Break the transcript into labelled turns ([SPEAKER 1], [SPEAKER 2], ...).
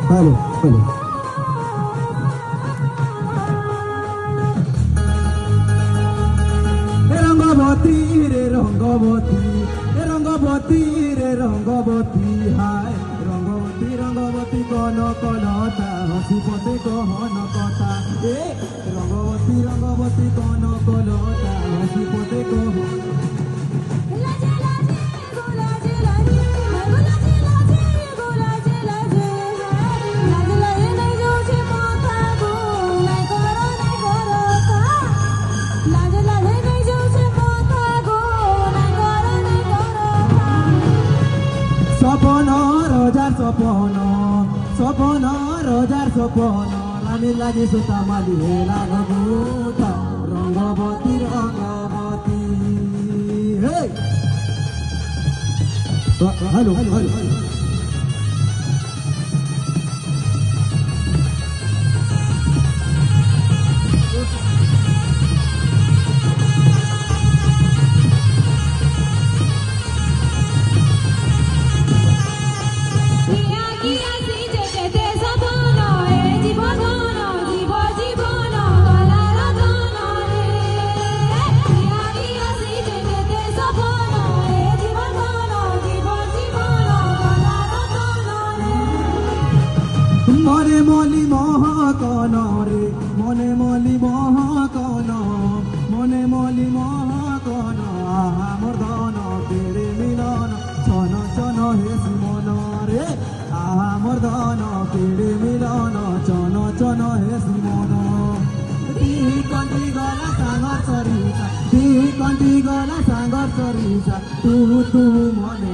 [SPEAKER 1] hello hello Rangabati रे रंगवती रंगवती रे रंगवती हाय रंगवती रंगवती कन कलता हसी पते कहन कथा ए रंगवती रंगवती कन कलता हसी पते कह सपन रोजार सपन सपन रोजार सपन लामी लागि सुता माली हेला गगुता रंगवती रंगवती हे हेलो हेलो हेलो मने मली महाकन रे मने मली महाकन मने मली महाकन आहा मर्दन तेरे मिलन चन चन हेसी मन रे आहा मर्दन तेरे मिलन चन चन हेसी मन दी कंटी गला सागर चरिसा दी कंटी गला सागर चरिसा तू तू मने